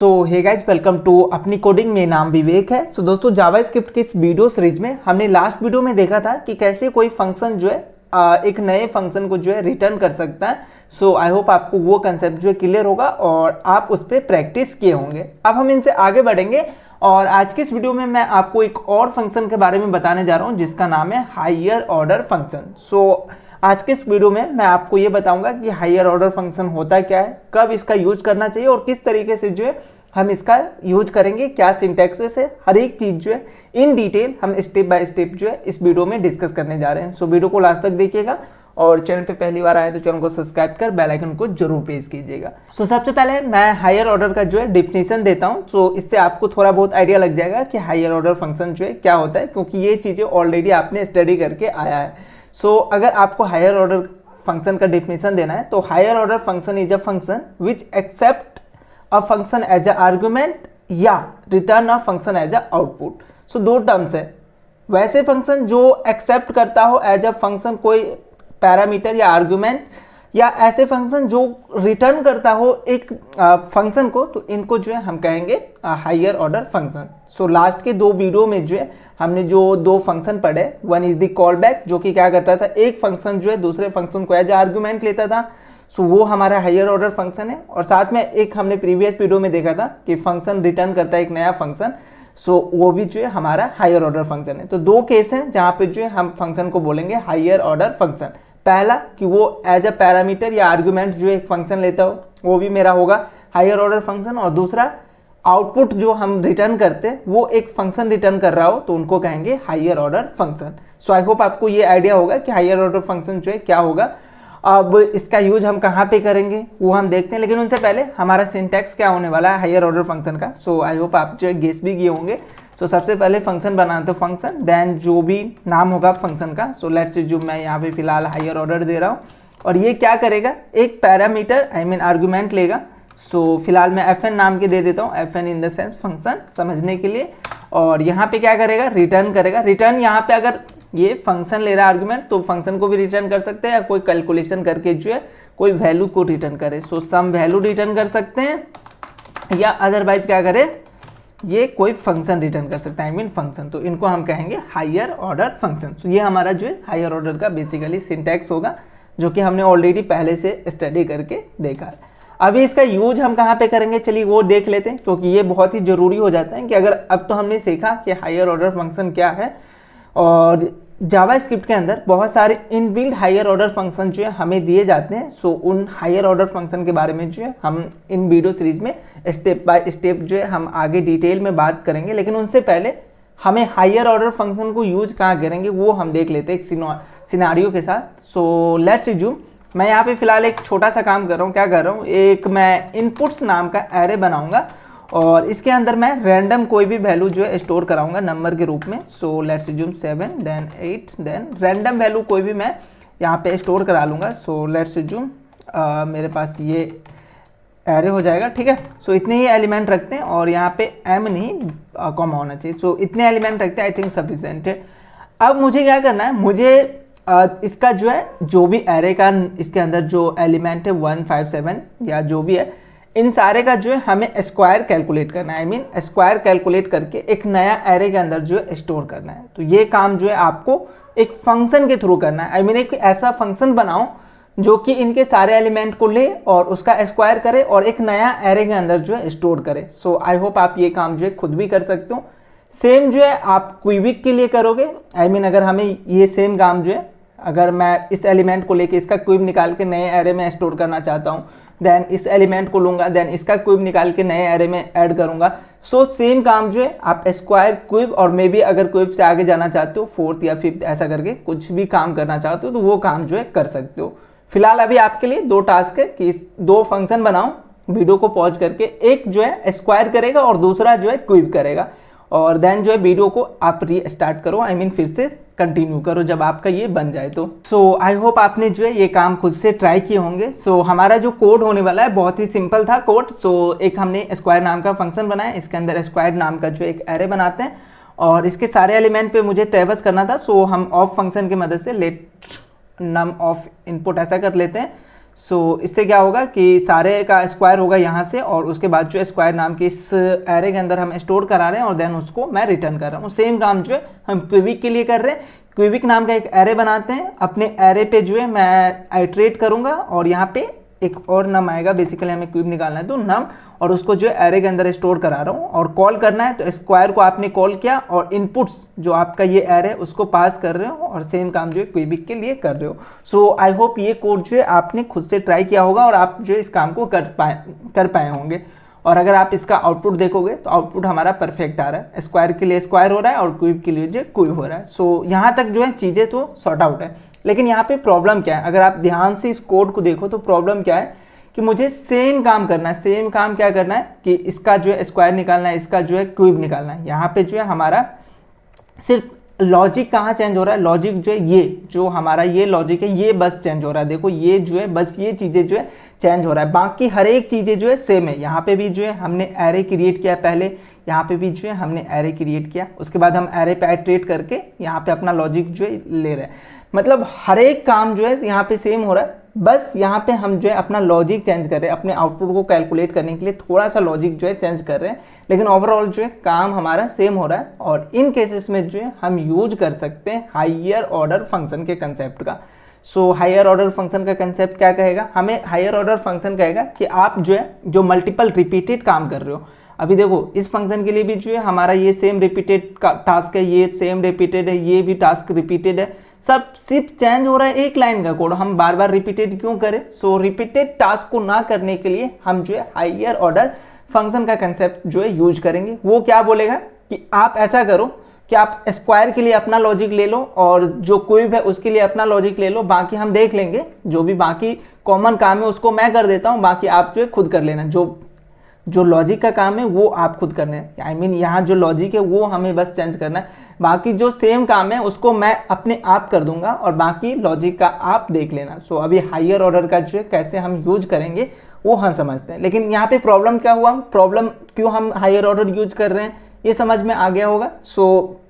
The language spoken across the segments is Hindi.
तो हे गाइज वेलकम टू अपनी कोडिंग में। नाम विवेक है। सो दोस्तों जावास्क्रिप्ट के इस वीडियो सीरीज में हमने लास्ट वीडियो में देखा था कि कैसे कोई फंक्शन जो है एक नए फंक्शन को जो है रिटर्न कर सकता है। सो आई होप आपको वो कंसेप्ट जो है क्लियर होगा और आप उस पर प्रैक्टिस किए होंगे। अब हम इनसे आगे बढ़ेंगे और आज के इस वीडियो में मैं आपको एक और फंक्शन के बारे में बताने जा रहा हूँ जिसका नाम है हायर ऑर्डर फंक्शन। सो आज के इस वीडियो में मैं आपको ये बताऊंगा कि हायर ऑर्डर फंक्शन होता क्या है, कब इसका यूज करना चाहिए और किस तरीके से जो है हम इसका यूज करेंगे, क्या सिंटैक्सेस है, हर एक चीज जो है इन डिटेल हम स्टेप बाय स्टेप जो है इस वीडियो में डिस्कस करने जा रहे हैं। सो वीडियो को लास्ट तक देखिएगा और चैनल पे पहली बार आए तो चैनल को सब्सक्राइब कर बेल आइकन को जरूर प्रेस कीजिएगा। सो सबसे पहले मैं हायर ऑर्डर का जो है डिफिनेशन देता हूँ। सो इससे आपको थोड़ा बहुत आइडिया लग जाएगा कि हायर ऑर्डर फंक्शन जो है क्या होता है, क्योंकि ये चीजें ऑलरेडी आपने स्टडी करके आया है। सो अगर आपको हायर ऑर्डर फंक्शन का डिफिनेशन देना है तो higher order function is a function which accept a function as a argument या return a function as a output. So दो टर्म्स है। वैसे फंक्शन जो एक्सेप्ट करता हो एज अ फंक्शन कोई पैरामीटर या आर्गुमेंट, या ऐसे फंक्शन जो रिटर्न करता हो एक फंक्शन को, तो इनको जो है हम कहेंगे higher order function. So last के दो वीडियो में जो है हमने जो दो फंक्शन पढ़े, one is the call back जो कि क्या करता था, एक फंक्शन जो है दूसरे फंक्शन को एज आर्गुमेंट लेता था। सो वो हमारा हायर ऑर्डर फंक्शन है। और साथ में एक हमने प्रीवियस वीडियो में देखा था कि फंक्शन रिटर्न करता है एक नया फंक्शन। सो वो भी जो है हमारा हायर ऑर्डर फंक्शन है। तो दो केस हैं जहाँ पे जो है हम फंक्शन को बोलेंगे हायर ऑर्डर फंक्शन। पहला कि वो एज अ पैरामीटर या आर्गुमेंट जो एक फंक्शन लेता हो, वो भी मेरा होगा हायर ऑर्डर फंक्शन। और दूसरा आउटपुट जो हम रिटर्न करते हैं वो एक फंक्शन रिटर्न कर रहा हो तो उनको कहेंगे higher order function. So I hope आपको ये आइडिया होगा कि हायर ऑर्डर फंक्शन जो है क्या होगा। अब इसका यूज हम कहाँ पे करेंगे वो हम देखते हैं, लेकिन उनसे पहले हमारा सिंटैक्स क्या होने वाला है हायर ऑर्डर फंक्शन का। सो आई होप आप जो है गेस भी किए होंगे। सो सबसे पहले फंक्शन बनाते हो फंक्शन, देन जो भी नाम होगा फंक्शन का। सो लेट्स से जो मैं यहाँ पे फिलहाल हायर ऑर्डर दे रहा हूँ और ये क्या करेगा, एक पैरामीटर आई मीन आर्गुमेंट लेगा। सो फिलहाल मैं fn नाम के दे देता हूँ, fn in the sense function समझने के लिए। और यहाँ पे क्या करेगा, रिटर्न करेगा। रिटर्न यहाँ पे अगर ये फंक्शन ले रहा है आर्गुमेंट तो फंक्शन को भी रिटर्न कर सकते हैं या कोई कैलकुलेशन करके जो है कोई वैल्यू को रिटर्न करे। सो सम वैल्यू रिटर्न कर सकते हैं या अदरवाइज क्या करे, ये कोई फंक्शन रिटर्न कर सकता है आई मीन फंक्शन। तो इनको हम कहेंगे हायर ऑर्डर फंक्शन। सो ये हमारा जो है हायर ऑर्डर का बेसिकली सिंटैक्स होगा जो कि हमने ऑलरेडी पहले से स्टडी करके देखा है। अभी इसका यूज हम कहाँ पे करेंगे चलिए वो देख लेते हैं, क्योंकि ये बहुत ही जरूरी हो जाता है कि अगर अब तो हमने सीखा कि हायर ऑर्डर फंक्शन क्या है और जावास्क्रिप्ट के अंदर बहुत सारे इनबिल्ट हायर ऑर्डर फंक्शन जो है हमें दिए जाते हैं। सो उन हायर ऑर्डर फंक्शन के बारे में जो है हम इन वीडियो सीरीज में स्टेप बाय स्टेप जो है हम आगे डिटेल में बात करेंगे, लेकिन उनसे पहले हमें हायर ऑर्डर फंक्शन को यूज कहाँ करेंगे वो हम देख लेते हैं एक सिनारियो के साथ। सो लेट्स अज्यूम मैं यहाँ पे फिलहाल एक छोटा सा काम कर रहा हूँ। क्या कर रहा हूँ, एक मैं इनपुट्स नाम का एरे बनाऊंगा और इसके अंदर मैं रैंडम कोई भी वैल्यू जो है स्टोर कराऊंगा नंबर के रूप में। So let's assume 7 then 8 then random value कोई भी मैं यहाँ पे स्टोर करा लूँगा। सो लेट्स अज्यूम मेरे पास ये एरे हो जाएगा, ठीक है। सो इतने ही एलिमेंट रखते हैं और यहाँ पे एम नहीं कॉमा होना चाहिए। सो इतने एलिमेंट रखते हैं, आई थिंक सफिशिएंट है। अब मुझे क्या करना है, मुझे इसका जो है जो भी एरे का इसके अंदर जो एलिमेंट है 1 5 7 या जो भी है, इन सारे का जो है हमें स्क्वायर कैलकुलेट करना है। आई मीन स्क्वायर कैलकुलेट करके एक नया एरे के अंदर जो है स्टोर करना है। तो ये काम जो है आपको एक फंक्शन के थ्रू करना है। आई मीन एक ऐसा फंक्शन बनाओ जो कि इनके सारे एलिमेंट को ले और उसका स्क्वायर करे और एक नया एरे के अंदर जो है स्टोर करे। सो आई होप आप ये काम जो है खुद भी कर सकते हो। सेम जो है आप क्यूबिक के लिए करोगे। आई मीन अगर हमें ये सेम काम जो है, अगर मैं इस एलिमेंट को लेके इसका क्यूब निकाल के नए एरे में स्टोर करना चाहता हूँ, देन इस एलिमेंट को लूंगा, देन इसका क्यूब निकाल के नए एरे में ऐड करूंगा। सो सेम काम जो है आप स्क्वायर क्यूब और मे बी अगर क्यूब से आगे जाना चाहते हो 4th या 5th ऐसा करके कुछ भी काम करना चाहते हो तो वो काम जो है कर सकते हो। फिलहाल अभी आपके लिए दो टास्क है कि दो फंक्शन बनाओ, वीडियो को पॉज करके, एक जो है स्क्वायर करेगा और दूसरा जो है क्यूब करेगा, और देन जो है वीडियो को आप रीस्टार्ट करो, आई मीन फिर से कंटिन्यू करो जब आपका ये बन जाए तो। सो आई होप आपने जो है ये काम खुद से ट्राई किए होंगे। सो हमारा जो कोड होने वाला है बहुत ही सिंपल था कोड। सो एक हमने स्क्वायर नाम का फंक्शन बनाया, इसके अंदर स्क्वायर नाम का जो एक एरे बनाते हैं और इसके सारे एलिमेंट पे मुझे ट्रेवर्स करना था। सो हम ऑफ फंक्शन की मदद से लेट नम ऑफ इनपुट ऐसा कर लेते हैं। सो इससे क्या होगा कि सारे का स्क्वायर होगा यहाँ से, और उसके बाद जो स्क्वायर नाम के इस एरे के अंदर हम स्टोर करा रहे हैं और देन उसको मैं रिटर्न कर रहा हूँ। सेम काम जो है हम क्यूबिक के लिए कर रहे हैं। क्यूबिक नाम का एक एरे बनाते हैं, अपने एरे पे जो है मैं आइट्रेट करूंगा और यहाँ पे एक और नम आएगा, बेसिकली हमें क्यूब निकालना है तो नम, और उसको जो एरे के अंदर स्टोर करा रहा हूँ और कॉल करना है। तो स्क्वायर को आपने कॉल किया और इनपुट्स जो आपका ये एरे उसको पास कर रहे हो, और सेम काम जो है क्यूबिक के लिए कर रहे हो। सो आई होप ये कोड जो है आपने खुद से ट्राई किया होगा और आप जो इस काम को कर पाए होंगे। और अगर आप इसका आउटपुट देखोगे तो आउटपुट हमारा परफेक्ट आ रहा है, स्क्वायर के लिए स्क्वायर हो रहा है और क्यूब के लिए जो क्यूब हो रहा है। सो यहाँ तक जो है चीज़ें तो सॉर्ट आउट है। लेकिन यहाँ पे प्रॉब्लम क्या है, अगर आप ध्यान से इस कोड को देखो तो प्रॉब्लम क्या है कि मुझे सेम काम करना है। सेम काम क्या करना है कि इसका जो है स्क्वायर निकालना है, इसका जो है क्यूब निकालना है। यहाँ पे जो है हमारा सिर्फ लॉजिक कहाँ चेंज हो रहा है, लॉजिक जो है ये जो हमारा ये लॉजिक है ये बस चेंज हो रहा है। देखो ये जो है बस ये चीज़ें जो है चेंज हो रहा है, बाकी हर एक चीज़ें जो है सेम है। यहाँ पे भी जो है हमने एरे क्रिएट किया पहले, यहाँ पे भी जो है हमने एरे क्रिएट किया, उसके बाद हम एरे पे आइट्रेट करके यहाँ पे अपना लॉजिक जो है ले रहे हैं। मतलब हर एक काम जो है यहाँ पे सेम हो रहा है, बस यहाँ पे हम जो है अपना लॉजिक चेंज कर रहे हैं। अपने आउटपुट को कैलकुलेट करने के लिए थोड़ा सा लॉजिक जो है चेंज कर रहे हैं, लेकिन ओवरऑल जो है काम हमारा सेम हो रहा है। और इन केसेस में जो है हम यूज कर सकते हैं हायर ऑर्डर फंक्शन के कंसेप्ट का। सो हायर ऑर्डर फंक्शन का कंसेप्ट क्या कहेगा, हमें हायर ऑर्डर फंक्शन कहेगा कि आप जो है जो मल्टीपल रिपीटेड काम कर रहे हो। अभी देखो इस फंक्शन के लिए भी जो है हमारा ये सेम रिपीटेड का टास्क है, ये सेम रिपीटेड है, ये भी टास्क रिपीटेड है, सब सिर्फ चेंज हो रहा है एक लाइन का कोड। हम बार बार रिपीटेड क्यों करें। सो रिपीटेड टास्क को ना करने के लिए हम जो है हायर ऑर्डर फंक्शन का कंसेप्ट जो है यूज करेंगे। वो क्या बोलेगा कि आप ऐसा करो कि आप स्क्वायर के लिए अपना लॉजिक ले लो और जो क्यूब है उसके लिए अपना लॉजिक ले लो, बाकी हम देख लेंगे, जो भी बाकी कॉमन काम है उसको मैं कर देता हूँ, बाकी आप जो है खुद कर लेना। जो लॉजिक का काम है वो आप खुद करना है, आई मीन यहाँ जो लॉजिक है वो हमें बस चेंज करना है, बाकी जो सेम काम है उसको मैं अपने आप कर दूंगा और बाकी लॉजिक का आप देख लेना। सो अभी हायर ऑर्डर का जो है कैसे हम यूज करेंगे वो हम समझते हैं। लेकिन यहाँ पे प्रॉब्लम क्या हुआ, प्रॉब्लम क्यों हम हायर ऑर्डर यूज कर रहे हैं ये समझ में आ गया होगा। सो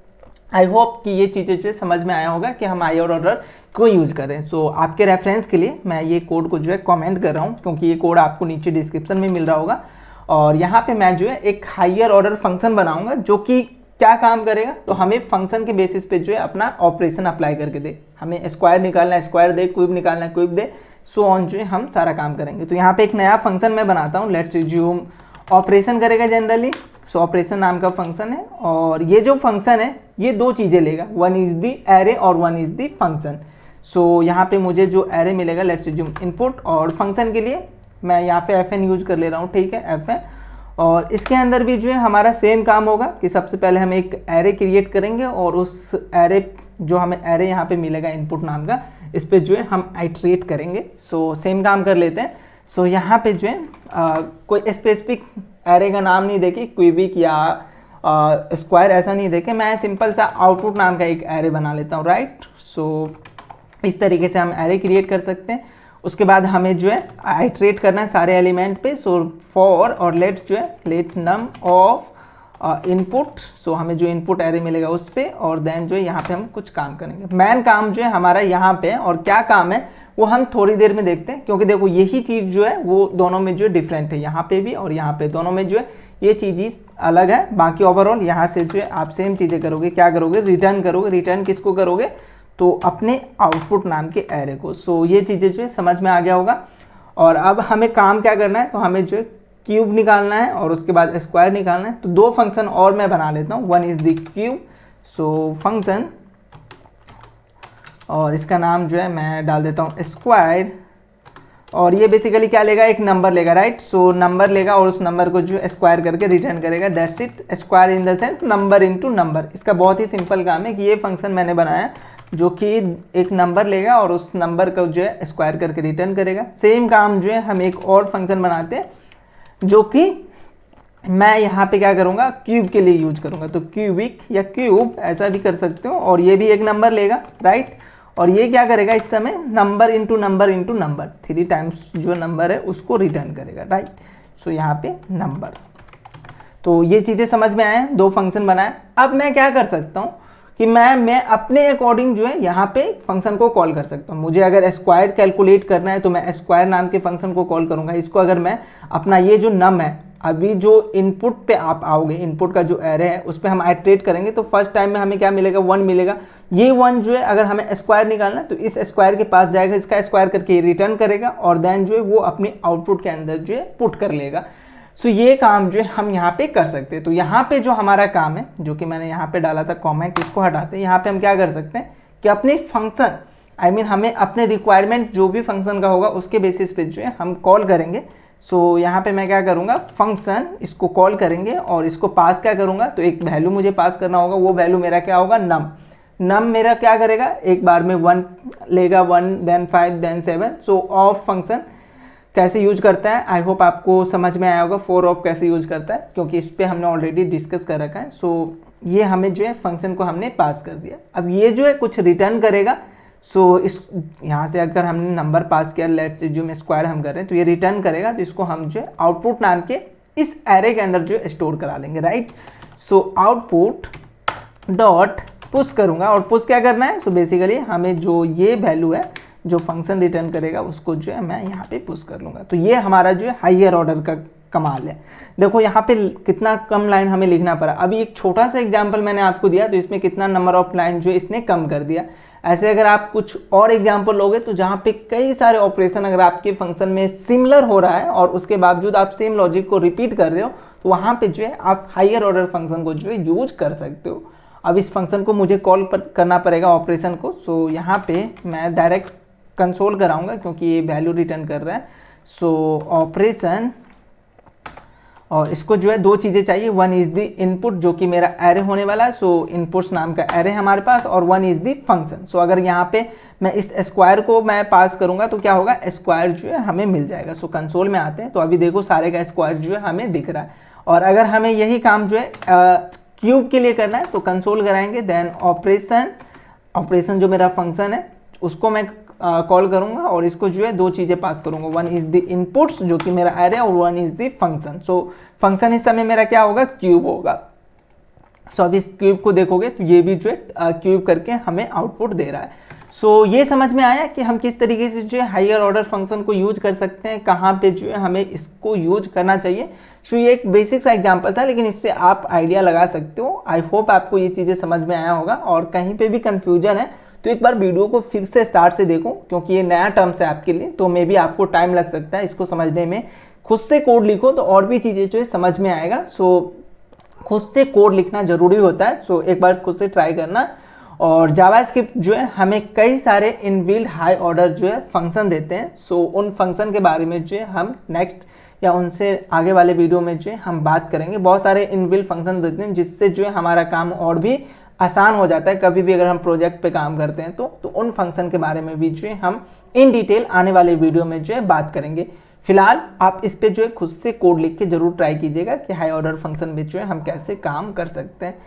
आई होप कि ये चीज़ें जो है समझ में आया होगा कि हम हायर ऑर्डर क्यों यूज कर रहे हैं। सो आपके रेफरेंस के लिए मैं ये कोड को जो है कमेंट कर रहा हूँ, क्योंकि ये कोड आपको नीचे डिस्क्रिप्शन में मिल रहा होगा। और यहाँ पे मैं जो है एक हायर ऑर्डर फंक्शन बनाऊंगा जो कि क्या काम करेगा, तो हमें फंक्शन के बेसिस पे जो है अपना ऑपरेशन अप्लाई करके दे। हमें स्क्वायर निकालना है स्क्वायर दे, क्यूब निकालना है क्यूब दे, सो ऑन जो है हम सारा काम करेंगे। तो यहाँ पे एक नया फंक्शन मैं बनाता हूँ, लेट्स अज्यूम ऑपरेशन करेगा जनरली। सो ऑपरेशन नाम का फंक्शन है और ये जो फंक्शन है ये दो चीज़ें लेगा, वन इज दी एरे और वन इज दी फंक्शन। सो यहाँ पे मुझे जो एरे मिलेगा लेट्स अज्यूम इनपुट, और फंक्शन के लिए मैं यहाँ पे fn यूज कर ले रहा हूँ, ठीक है fn। और इसके अंदर भी जो है हमारा सेम काम होगा कि सबसे पहले हम एक एरे क्रिएट करेंगे और उस एरे जो हमें एरे यहाँ पे मिलेगा इनपुट नाम का, इस पे जो है हम आइट्रेट करेंगे। सो सेम काम कर लेते हैं। सो यहाँ पे जो है कोई स्पेसिफिक एरे का नाम नहीं देके, क्यूबिक या स्क्वायर ऐसा नहीं देके, मैं सिंपल सा आउटपुट नाम का एक एरे बना लेता हूँ, राइट। सो इस तरीके से हम एरे क्रिएट कर सकते हैं। उसके बाद हमें जो है आइट्रेट करना है सारे एलिमेंट पे। सो फॉर और लेट जो है लेट नम ऑफ इनपुट, सो हमें जो इनपुट एरे मिलेगा उस पे, और देन जो है यहाँ पे हम कुछ काम करेंगे। मेन काम जो है हमारा यहाँ पे, और क्या काम है वो हम थोड़ी देर में देखते हैं, क्योंकि देखो यही चीज़ जो है वो दोनों में जो है डिफरेंट है, यहाँ पे भी और यहाँ पे दोनों में जो है ये चीज़ अलग है। बाकी ओवरऑल यहाँ से जो है आप सेम चीज़ें करोगे, क्या करोगे, रिटर्न करोगे। रिटर्न किसको करोगे, तो अपने आउटपुट नाम के एरे को। सो ये चीज़ें जो है समझ में आ गया होगा। और अब हमें काम क्या करना है, तो हमें जो है क्यूब निकालना है और उसके बाद स्क्वायर निकालना है। तो दो फंक्शन और मैं बना लेता हूँ, one is the cube, so function, और इसका नाम जो है मैं डाल देता हूँ स्क्वायर। और ये बेसिकली क्या लेगा, एक नंबर लेगा, राइट। सो नंबर लेगा और उस नंबर को जो स्क्वायर करके रिटर्न करेगा, that's it. Square in the sense number into number. इसका बहुत ही सिंपल काम है कि ये फंक्शन मैंने बनाया जो कि एक नंबर लेगा और उस नंबर को जो है स्क्वायर करके रिटर्न करेगा। सेम काम जो है हम एक और फंक्शन बनाते हैं जो कि मैं यहाँ पे क्या करूँगा, क्यूब के लिए यूज करूँगा। तो क्यूबिक या क्यूब ऐसा भी कर सकते हो, और ये भी एक नंबर लेगा, राइट। और ये क्या करेगा इस समय, number into number into number, 3 times जो नंबर है उसको रिटर्न करेगा, राइट। सो यहाँ पे नंबर। तो ये चीज़ें समझ में आए, दो फंक्शन बनाए। अब मैं क्या कर सकता हूँ कि मैं अपने अकॉर्डिंग जो है यहाँ पे फंक्शन को कॉल कर सकता हूँ। मुझे अगर स्क्वायर कैलकुलेट करना है तो मैं स्क्वायर नाम के फंक्शन को कॉल करूँगा। इसको अगर मैं अपना ये जो नम है, अभी जो इनपुट पे आप आओगे, इनपुट का जो एरे है उस पर हम आइट्रेट करेंगे तो फर्स्ट टाइम में हमें क्या मिलेगा, 1 मिलेगा। ये 1 जो है अगर हमें स्क्वायर निकालना है तो इस स्क्वायर के पास जाएगा, इसका स्क्वायर करके रिटर्न करेगा और देन जो है वो अपने आउटपुट के अंदर जो है पुट कर लेगा। सो ये काम जो है हम यहाँ पे कर सकते हैं। तो यहाँ पे जो हमारा काम है, जो कि मैंने यहाँ पे डाला था कॉमेंट, इसको हटाते हैं। यहाँ पे हम क्या कर सकते हैं कि अपने फंक्शन हमें अपने रिक्वायरमेंट जो भी फंक्शन का होगा उसके बेसिस पे जो है हम कॉल करेंगे। सो यहाँ पे मैं क्या करूँगा, फंक्शन इसको कॉल करेंगे और इसको पास क्या करूँगा, तो एक वैल्यू मुझे पास करना होगा। वो वैल्यू मेरा क्या होगा, नम मेरा क्या करेगा, एक बार में 1 लेगा, 1 then 5 then 7। So of function कैसे यूज करता है, आई होप आपको समझ में आया होगा फॉर ऑफ कैसे यूज करता है, क्योंकि इस पर हमने ऑलरेडी डिस्कस कर रखा है। सो ये हमें जो है फंक्शन को हमने पास कर दिया। अब ये जो है कुछ रिटर्न करेगा। सो इस यहाँ से अगर हमने नंबर पास किया, लेट से जो में स्क्वायर हम कर रहे हैं, तो ये रिटर्न करेगा। तो इसको हम जो है आउटपुट नाम के इस एरे के अंदर जो स्टोर करा लेंगे, right. So output dot push करूँगा और पुश क्या करना है, सो बेसिकली हमें जो ये वैल्यू है जो फंक्शन रिटर्न करेगा उसको जो है मैं यहाँ पे पुश कर लूँगा। तो ये हमारा जो है हायर ऑर्डर का कमाल है। देखो यहाँ पे कितना कम लाइन हमें लिखना पड़ा। अभी एक छोटा सा एग्जांपल मैंने आपको दिया तो इसमें कितना नंबर ऑफ लाइन जो इसने कम कर दिया। ऐसे अगर आप कुछ और एग्जांपल लोगे तो जहाँ पे कई सारे ऑपरेशन अगर आपके फंक्शन में सिमिलर हो रहा है और उसके बावजूद आप सेम लॉजिक को रिपीट कर रहे हो तो वहाँ पे जो है आप हायर ऑर्डर फंक्शन को जो है यूज कर सकते हो। अब इस फंक्शन को मुझे कॉल करना पड़ेगा ऑपरेशन को। सो यहाँ पे मैं डायरेक्ट कंसोल कराऊंगा क्योंकि ये वैल्यू रिटर्न कर रहा है। सो ऑपरेशन, और इसको जो है 2 चीज़ें चाहिए। 1 इज़ द इनपुट जो कि मेरा एरे होने वाला है। सो इनपुट्स नाम का एरे हमारे पास, और 1 इज़ द फंक्शन। सो अगर यहाँ पे मैं इस स्क्वायर को मैं पास करूँगा तो क्या होगा, स्क्वायर जो है हमें मिल जाएगा। सो कंसोल में आते हैं तो अभी देखो सारे का स्क्वायर जो है हमें दिख रहा है। और अगर हमें यही काम जो है क्यूब के लिए करना है तो कंसोल कराएंगे, देन ऑपरेशन जो मेरा फंक्शन है उसको मैं कॉल करूंगा और इसको जो है 2 चीज़ें पास करूंगा। 1 इज द इनपुट्स जो कि मेरा एरे, और 1 is the function. So function इस समय मेरा क्या होगा, क्यूब होगा। सो अब इस क्यूब को देखोगे तो ये भी जो है क्यूब करके हमें आउटपुट दे रहा है। सो ये समझ में आया कि हम किस तरीके से जो है हायर ऑर्डर फंक्शन को यूज कर सकते हैं, कहाँ पे जो है हमें इसको यूज करना चाहिए। सो ये एक बेसिक सा एग्जांपल था, लेकिन इससे आप आइडिया लगा सकते हो। आई होप आपको ये चीज़ें समझ में आया होगा, और कहीं पे भी कंफ्यूजन है तो एक बार वीडियो को फिर से स्टार्ट से देखो, क्योंकि ये नया टर्म्स है आपके लिए, तो मे भी आपको टाइम लग सकता है इसको समझने में। खुद से कोड लिखो तो और भी चीज़ें जो है समझ में आएगा। सो खुद से कोड लिखना जरूरी होता है। सो एक बार खुद से ट्राई करना। और जावास्क्रिप्ट जो है हमें कई सारे इनबिल्ट हाई ऑर्डर जो है फंक्शन देते हैं। सो उन फंक्शन के बारे में जो है हम नेक्स्ट या उनसे आगे वाले वीडियो में जो है हम बात करेंगे। बहुत सारे इनबिल्ट फंक्शन देते हैं जिससे जो है हमारा काम और भी आसान हो जाता है। कभी भी अगर हम प्रोजेक्ट पे काम करते हैं तो उन फंक्शन के बारे में भी जो है हम इन डिटेल आने वाले वीडियो में जो है बात करेंगे। फिलहाल आप इस पे जो है खुद से कोड लिख के जरूर ट्राई कीजिएगा कि हाई ऑर्डर फंक्शन में जो है हम कैसे काम कर सकते हैं।